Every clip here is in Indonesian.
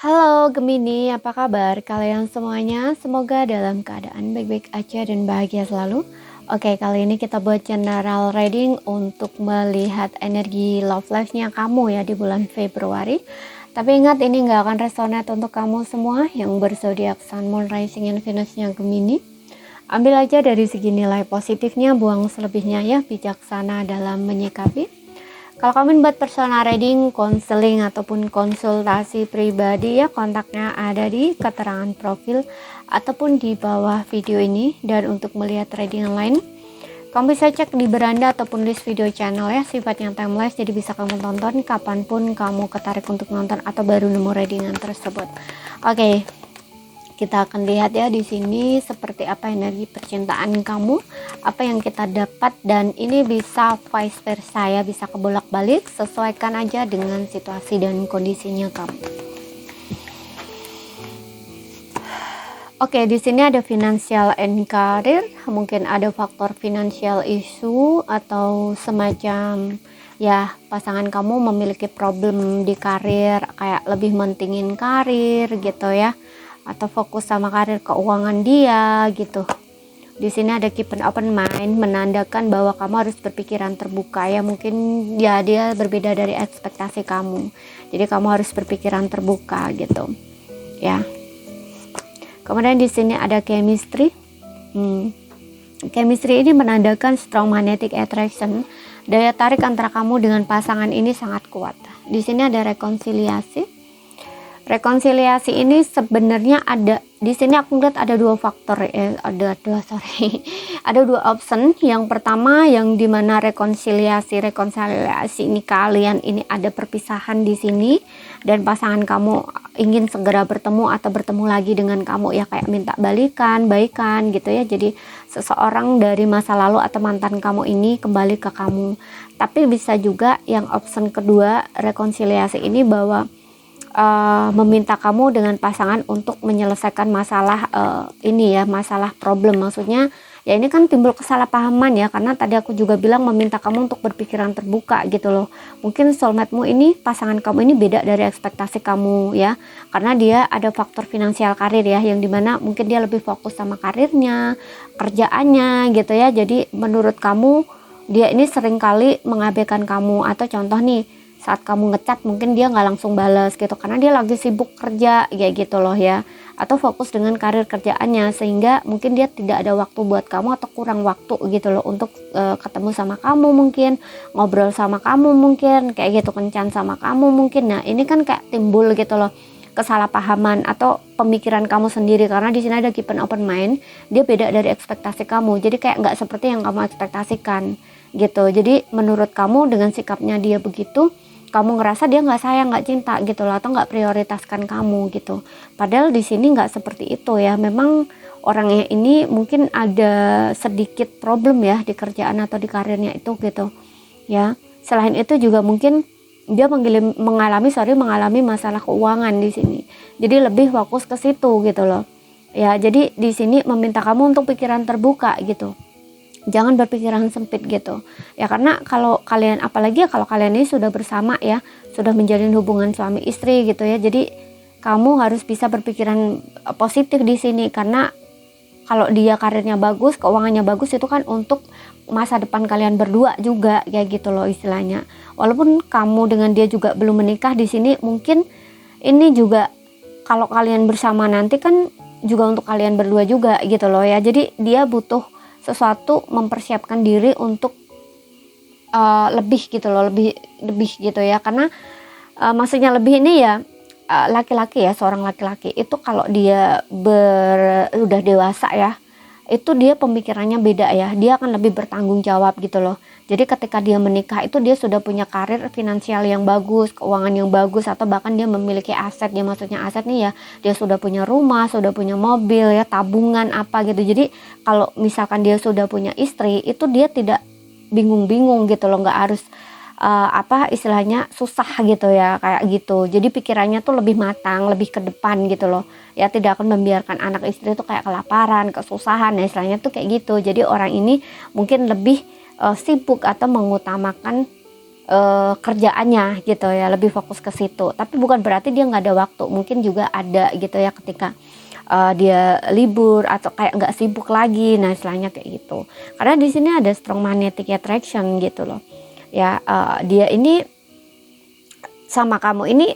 Halo Gemini, apa kabar kalian semuanya? Semoga dalam keadaan baik-baik aja dan bahagia selalu. Oke, kali ini kita buat general reading untuk melihat energi love life-nya kamu ya di bulan Februari. Tapi ingat, ini nggak akan resonate untuk kamu semua yang berzodiak Sun, Moon, Rising, and Venus-nya Gemini. Ambil aja dari segi nilai positifnya, buang selebihnya ya, bijaksana dalam menyikapi. Kalau kamu buat personal reading, konseling ataupun konsultasi pribadi ya, kontaknya ada di keterangan profil ataupun di bawah video ini. Dan untuk melihat reading yang lain, kamu bisa cek di beranda ataupun list video channel ya, sifatnya timeless, jadi bisa kamu tonton kapanpun kamu ketarik untuk nonton atau baru nemu readingan tersebut. Oke. Kita akan lihat ya di sini seperti apa energi percintaan kamu, apa yang kita dapat, dan ini bisa vice versa ya, bisa kebolak-balik, sesuaikan aja dengan situasi dan kondisinya kamu. Oke, di sini ada financial and career, mungkin ada faktor financial issue atau semacam ya pasangan kamu memiliki problem di karir, kayak lebih mentingin karir gitu ya, atau fokus sama karir keuangan dia gitu. Di sini ada keep an open mind, menandakan bahwa kamu harus berpikiran terbuka ya, mungkin ya dia berbeda dari ekspektasi kamu, jadi kamu harus berpikiran terbuka gitu ya. Kemudian di sini ada chemistry. Chemistry ini menandakan strong magnetic attraction, daya tarik antara kamu dengan pasangan ini sangat kuat. Di sini ada rekonsiliasi. Rekonsiliasi ini sebenarnya ada di sini, aku lihat ada dua faktor ada dua option. Yang pertama yang dimana rekonsiliasi ini kalian ini ada perpisahan di sini dan pasangan kamu ingin segera bertemu atau bertemu lagi dengan kamu ya, kayak minta baikan gitu ya. Jadi seseorang dari masa lalu atau mantan kamu ini kembali ke kamu. Tapi bisa juga yang option kedua, rekonsiliasi ini bahwa meminta kamu dengan pasangan untuk menyelesaikan masalah ini ya, masalah problem. Maksudnya ya ini kan timbul kesalahpahaman ya, karena tadi aku juga bilang meminta kamu untuk berpikiran terbuka gitu loh. Mungkin soulmate-mu ini, pasangan kamu ini beda dari ekspektasi kamu ya, karena dia ada faktor finansial karir ya, yang dimana mungkin dia lebih fokus sama karirnya, kerjaannya gitu ya. Jadi menurut kamu dia ini seringkali mengabaikan kamu, atau contoh nih, saat kamu ngechat mungkin dia nggak langsung balas gitu karena dia lagi sibuk kerja kayak gitu loh ya, atau fokus dengan karir kerjaannya, sehingga mungkin dia tidak ada waktu buat kamu atau kurang waktu gitu loh untuk ketemu sama kamu, mungkin ngobrol sama kamu, mungkin kayak gitu, kencan sama kamu mungkin. Nah ini kan kayak timbul gitu loh kesalahpahaman atau pemikiran kamu sendiri, karena di sini ada keep an open mind, dia beda dari ekspektasi kamu, jadi kayak nggak seperti yang kamu ekspektasikan gitu. Jadi menurut kamu dengan sikapnya dia begitu, kamu ngerasa dia nggak sayang, nggak cinta gitu loh, atau nggak prioritaskan kamu gitu. Padahal di sini nggak seperti itu ya. Memang orangnya ini mungkin ada sedikit problem ya di kerjaan atau di karirnya itu gitu ya. Selain itu juga mungkin dia mengalami masalah keuangan di sini. Jadi lebih fokus ke situ gitu loh. Ya, jadi di sini meminta kamu untuk pikiran terbuka gitu. Jangan berpikiran sempit gitu ya, karena kalau kalian, apalagi ya kalau kalian ini sudah bersama ya, sudah menjalin hubungan suami istri gitu ya, jadi kamu harus bisa berpikiran positif di sini, karena kalau dia karirnya bagus, keuangannya bagus, itu kan untuk masa depan kalian berdua juga kayak gitu loh istilahnya. Walaupun kamu dengan dia juga belum menikah, di sini mungkin ini juga kalau kalian bersama nanti kan juga untuk kalian berdua juga gitu loh ya. Jadi dia butuh sesuatu, mempersiapkan diri untuk lebih gitu loh, lebih gitu ya, karena maksudnya lebih ini ya, laki-laki ya, seorang laki-laki itu kalau dia udah dewasa ya, itu dia pemikirannya beda ya, dia akan lebih bertanggung jawab gitu loh. Jadi ketika dia menikah itu dia sudah punya karir finansial yang bagus, keuangan yang bagus, atau bahkan dia memiliki aset ya, maksudnya aset nih ya, dia sudah punya rumah, sudah punya mobil ya, tabungan apa gitu. Jadi kalau misalkan dia sudah punya istri, itu dia tidak bingung-bingung gitu loh, nggak harus istilahnya susah gitu ya, kayak gitu. Jadi pikirannya tuh lebih matang, lebih ke depan gitu loh ya, tidak akan membiarkan anak istri itu kayak kelaparan, kesusahan ya, istilahnya tuh kayak gitu. Jadi orang ini mungkin lebih sibuk atau mengutamakan kerjaannya gitu ya, lebih fokus ke situ. Tapi bukan berarti dia nggak ada waktu, mungkin juga ada gitu ya ketika dia libur atau kayak nggak sibuk lagi, nah istilahnya kayak gitu. Karena di sini ada strong magnetic attraction gitu loh ya. Dia ini sama kamu ini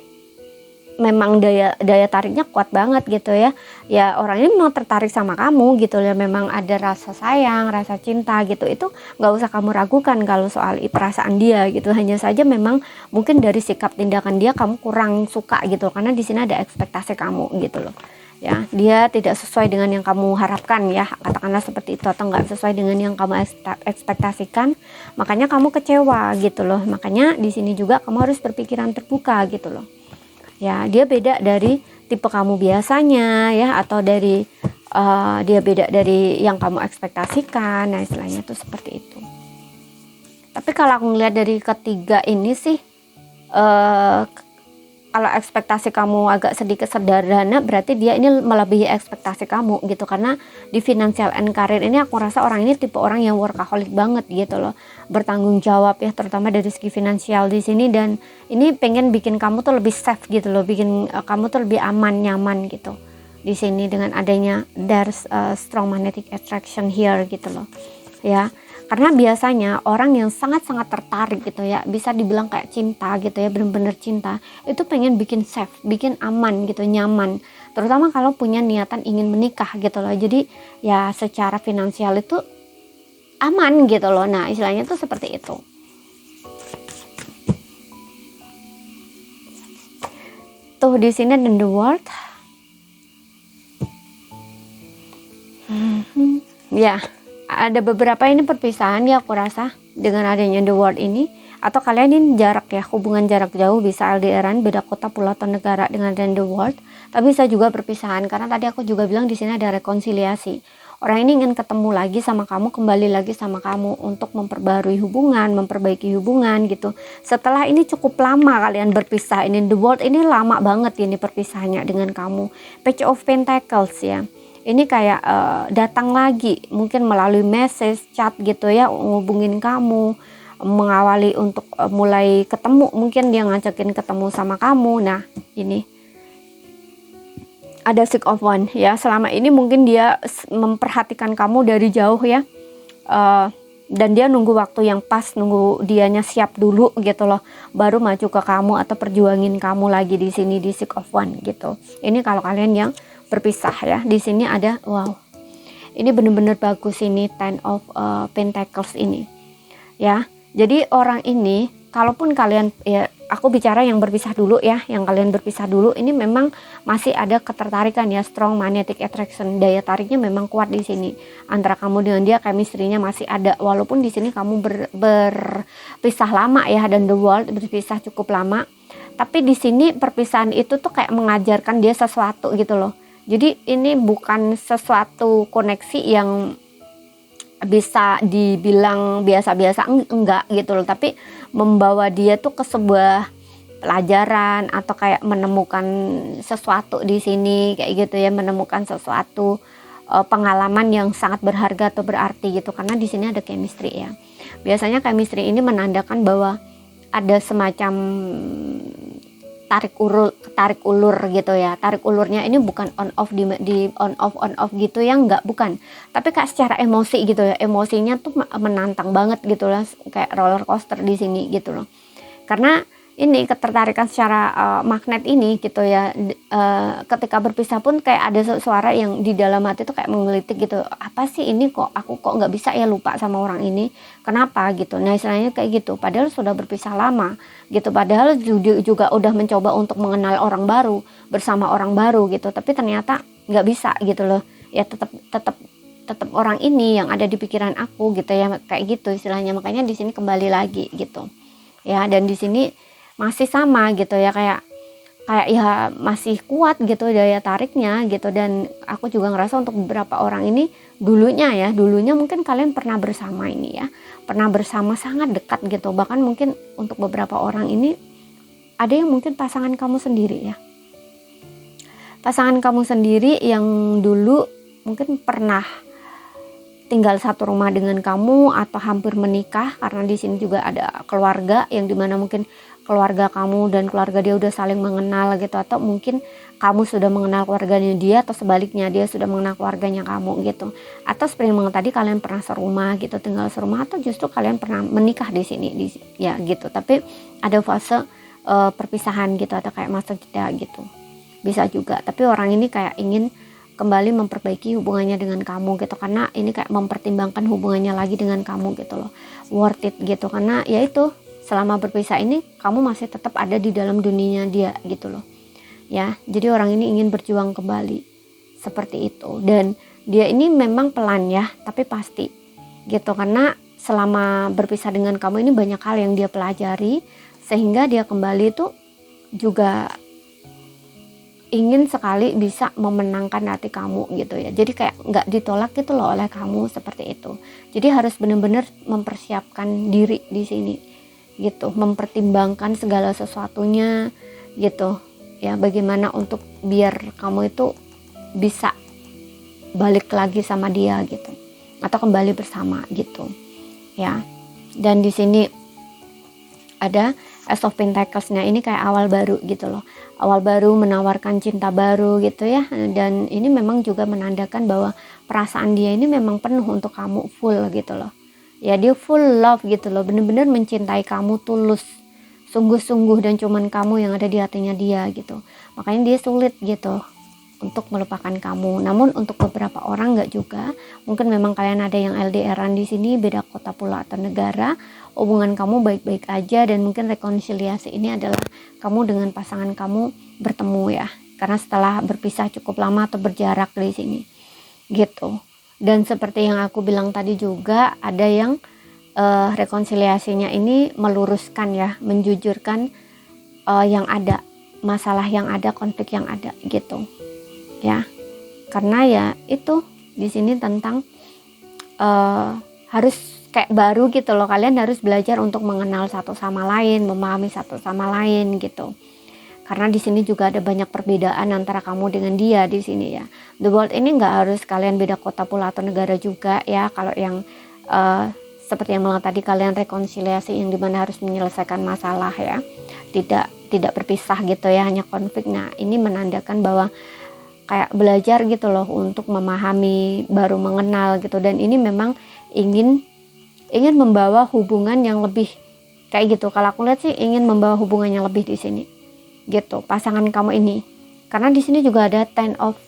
memang daya tariknya kuat banget gitu ya. Ya orang ini memang tertarik sama kamu gitu ya, memang ada rasa sayang, rasa cinta gitu. Itu nggak usah kamu ragukan kalau soal perasaan dia gitu. Hanya saja memang mungkin dari sikap tindakan dia kamu kurang suka gitu, karena di sini ada ekspektasi kamu gitu loh ya. Dia tidak sesuai dengan yang kamu harapkan ya, katakanlah seperti itu, atau nggak sesuai dengan yang kamu ekspektasikan, makanya kamu kecewa gitu loh. Makanya di sini juga kamu harus berpikiran terbuka gitu loh ya. Dia beda dari tipe kamu biasanya ya, atau dari dia beda dari yang kamu ekspektasikan, nah istilahnya tuh seperti itu. Tapi kalau aku ngeliat dari ketiga ini sih, kalau ekspektasi kamu agak sedikit sederhana, berarti dia ini melebihi ekspektasi kamu gitu. Karena di financial and career ini aku rasa orang ini tipe orang yang workaholic banget gitu loh, bertanggung jawab ya, terutama dari segi finansial di sini. Dan ini pengen bikin kamu tuh lebih safe gitu loh, bikin kamu tuh lebih aman, nyaman gitu di sini dengan adanya there's a strong magnetic attraction here gitu loh ya. Karena biasanya orang yang sangat-sangat tertarik gitu ya, bisa dibilang kayak cinta gitu ya, bener-bener cinta, itu pengen bikin safe, bikin aman gitu, nyaman. Terutama kalau punya niatan ingin menikah gitu loh. Jadi ya secara finansial itu aman gitu loh. Nah istilahnya tuh seperti itu. Tuh di sini dan the world. Ya, ada beberapa ini perpisahan ya aku rasa dengan adanya the world ini. Atau kalian ini jarak ya, hubungan jarak jauh, bisa LDRan, beda kota, pulau atau negara dengan the world. Tapi bisa juga perpisahan, karena tadi aku juga bilang di sini ada rekonsiliasi. Orang ini ingin ketemu lagi sama kamu, kembali lagi sama kamu untuk memperbarui hubungan, memperbaiki hubungan gitu. Setelah ini cukup lama kalian berpisah, ini the world ini lama banget ini perpisahannya dengan kamu. Page of Pentacles ya. Ini kayak datang lagi, mungkin melalui message, chat gitu ya, ngubungin kamu, mengawali untuk mulai ketemu, mungkin dia ngajakin ketemu sama kamu. Nah ini ada Six of Wands ya. Selama ini mungkin dia memperhatikan kamu dari jauh ya, dan dia nunggu waktu yang pas, nunggu dianya siap dulu gitu loh, baru maju ke kamu atau perjuangin kamu lagi di sini di Six of Wands gitu. Ini kalau kalian yang berpisah ya. Di sini ada, wow, ini bener-bener bagus ini Ten of Pentacles ini ya. Jadi orang ini, kalaupun kalian ya, aku bicara yang berpisah dulu ya, yang kalian berpisah dulu ini memang masih ada ketertarikan ya, strong magnetic attraction, daya tariknya memang kuat di sini antara kamu dengan dia, chemistry-nya masih ada, walaupun di sini kamu berpisah lama ya, dan the world berpisah cukup lama. Tapi di sini perpisahan itu tuh kayak mengajarkan dia sesuatu gitu loh. Jadi ini bukan sesuatu koneksi yang bisa dibilang biasa-biasa, enggak gitu loh, tapi membawa dia tuh ke sebuah pelajaran atau kayak menemukan sesuatu di sini kayak gitu ya, menemukan sesuatu pengalaman yang sangat berharga atau berarti gitu. Karena di sini ada chemistry ya. Biasanya chemistry ini menandakan bahwa ada semacam tarik ulur gitu ya. Tarik ulurnya ini bukan on off di on off gitu ya, enggak, bukan. Tapi kayak secara emosi gitu ya. Emosinya tuh menantang banget gitu lah, kayak roller coaster di sini gitu loh. Karena ini ketertarikan secara magnet ini gitu ya, ketika berpisah pun kayak ada suara yang di dalam hati tuh kayak menggelitik gitu, apa sih ini, kok aku kok nggak bisa ya lupa sama orang ini, kenapa gitu. Nah istilahnya kayak gitu, padahal sudah berpisah lama gitu, padahal juga udah mencoba untuk mengenal orang baru, bersama orang baru gitu, tapi ternyata nggak bisa gitu loh ya. Tetap orang ini yang ada di pikiran aku gitu ya, kayak gitu istilahnya. Makanya di sini kembali lagi gitu ya, dan di sini masih sama gitu ya, kayak ya masih kuat gitu daya tariknya gitu. Dan aku juga ngerasa untuk beberapa orang ini dulunya mungkin kalian pernah bersama ini ya, pernah bersama sangat dekat gitu. Bahkan mungkin untuk beberapa orang ini ada yang mungkin pasangan kamu sendiri ya, pasangan kamu sendiri yang dulu mungkin pernah tinggal satu rumah dengan kamu atau hampir menikah, karena di sini juga ada keluarga yang dimana mungkin keluarga kamu dan keluarga dia udah saling mengenal gitu, atau mungkin kamu sudah mengenal keluarganya dia, atau sebaliknya dia sudah mengenal keluarganya kamu gitu, atau seperti yang tadi kalian pernah serumah gitu, tinggal serumah, atau justru kalian pernah menikah di sini ya gitu, tapi ada fase perpisahan gitu, atau kayak masa jeda gitu, bisa juga. Tapi orang ini kayak ingin kembali memperbaiki hubungannya dengan kamu gitu, karena ini kayak mempertimbangkan hubungannya lagi dengan kamu gitu loh, worth it gitu, karena ya itu selama berpisah ini kamu masih tetap ada di dalam dunianya dia gitu loh ya. Jadi orang ini ingin berjuang kembali seperti itu, dan dia ini memang pelan ya, tapi pasti gitu, karena selama berpisah dengan kamu ini banyak hal yang dia pelajari, sehingga dia kembali itu juga ingin sekali bisa memenangkan hati kamu gitu ya. Jadi kayak nggak ditolak gitu loh oleh kamu, seperti itu. Jadi harus benar-benar mempersiapkan diri di sini gitu, mempertimbangkan segala sesuatunya gitu ya, bagaimana untuk biar kamu itu bisa balik lagi sama dia gitu, atau kembali bersama gitu ya. Dan di sini ada Ace of Pentacles-nya, ini kayak awal baru gitu loh, awal baru, menawarkan cinta baru gitu ya. Dan ini memang juga menandakan bahwa perasaan dia ini memang penuh untuk kamu, full gitu loh ya, dia full love gitu loh, bener-bener mencintai kamu tulus, sungguh-sungguh, dan cuman kamu yang ada di hatinya dia gitu. Makanya dia sulit gitu untuk melupakan kamu. Namun untuk beberapa orang nggak juga, mungkin memang kalian ada yang LDRan di sini, beda kota pula atau negara, hubungan kamu baik-baik aja, dan mungkin rekonsiliasi ini adalah kamu dengan pasangan kamu bertemu ya, karena setelah berpisah cukup lama atau berjarak di sini gitu. Dan seperti yang aku bilang tadi juga, ada yang rekonsiliasinya ini meluruskan ya, menjujurkan yang ada, masalah yang ada, konflik yang ada gitu ya. Karena ya itu di sini tentang harus kayak baru gitu loh, kalian harus belajar untuk mengenal satu sama lain, memahami satu sama lain gitu. Karena di sini juga ada banyak perbedaan antara kamu dengan dia di sini ya. The World ini nggak harus kalian beda kota pula atau negara juga ya. Kalau yang seperti yang bilang tadi, kalian rekonsiliasi yang dimana harus menyelesaikan masalah ya, tidak berpisah gitu ya, hanya konflik. Nah ini menandakan bahwa kayak belajar gitu loh untuk memahami, baru mengenal gitu. Dan ini memang ingin membawa hubungan yang lebih kayak gitu. Kalau aku lihat sih ingin membawa hubungan yang lebih di sini gitu, pasangan kamu ini. Karena di sini juga ada Ten of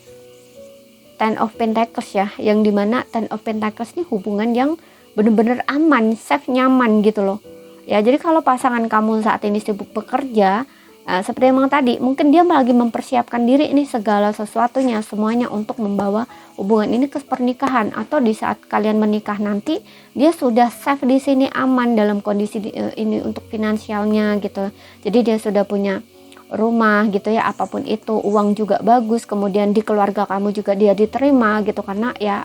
Pentacles ya, yang dimana Ten of Pentacles ini hubungan yang benar-benar aman, safe, nyaman gitu loh ya. Jadi kalau pasangan kamu saat ini sibuk bekerja, seperti yang tadi, mungkin dia lagi mempersiapkan diri ini segala sesuatunya, semuanya untuk membawa hubungan ini ke pernikahan, atau di saat kalian menikah nanti dia sudah safe di sini, aman dalam kondisi ini untuk finansialnya gitu. Jadi dia sudah punya rumah gitu ya, apapun itu, uang juga bagus, kemudian di keluarga kamu juga dia diterima gitu. Karena ya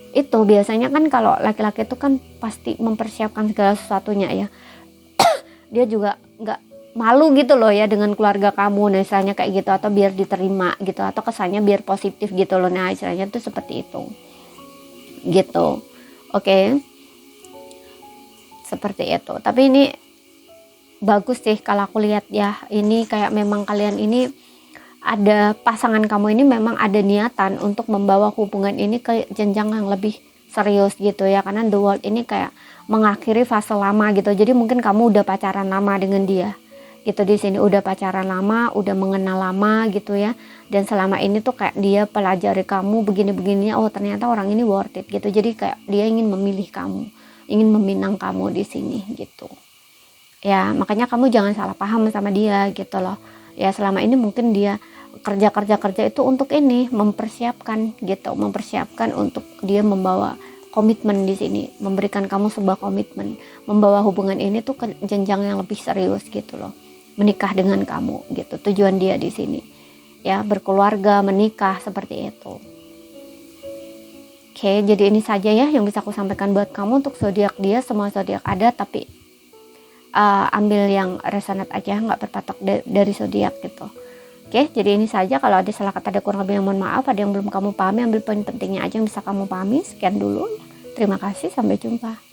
itu biasanya kan kalau laki-laki itu kan pasti mempersiapkan segala sesuatunya ya. Dia juga nggak malu gitu loh ya dengan keluarga kamu, nah istilahnya kayak gitu, atau biar diterima gitu, atau kesannya biar positif gitu loh. Nah istilahnya tuh seperti itu gitu. Oke. Seperti itu. Tapi ini bagus sih kalau aku lihat ya, ini kayak memang kalian ini ada, pasangan kamu ini memang ada niatan untuk membawa hubungan ini ke jenjang yang lebih serius gitu ya. Karena The World ini kayak mengakhiri fase lama gitu. Jadi mungkin kamu udah pacaran lama dengan dia gitu, di sini udah pacaran lama, udah mengenal lama gitu ya. Dan selama ini tuh kayak dia pelajari kamu begini-begini, oh ternyata orang ini worth it gitu. Jadi kayak dia ingin memilih kamu, ingin meminang kamu di sini gitu ya. Makanya kamu jangan salah paham sama dia gitu loh ya. Selama ini mungkin dia kerja itu untuk ini, mempersiapkan gitu, mempersiapkan untuk dia membawa komitmen di sini, memberikan kamu sebuah komitmen, membawa hubungan ini tuh ke jenjang yang lebih serius gitu loh, menikah dengan kamu gitu. Tujuan dia di sini ya, berkeluarga, menikah, seperti itu. Oke, jadi ini saja ya yang bisa aku sampaikan buat kamu untuk zodiak dia. Semua zodiak ada, tapi ambil yang resonate aja, nggak berpatok dari zodiak gitu. Oke, jadi ini saja. Kalau ada salah kata, ada kurang lebih, mohon maaf. Ada yang belum kamu pahami, ambil poin pentingnya aja yang bisa kamu pahami. Sekian dulu. Terima kasih, sampai jumpa.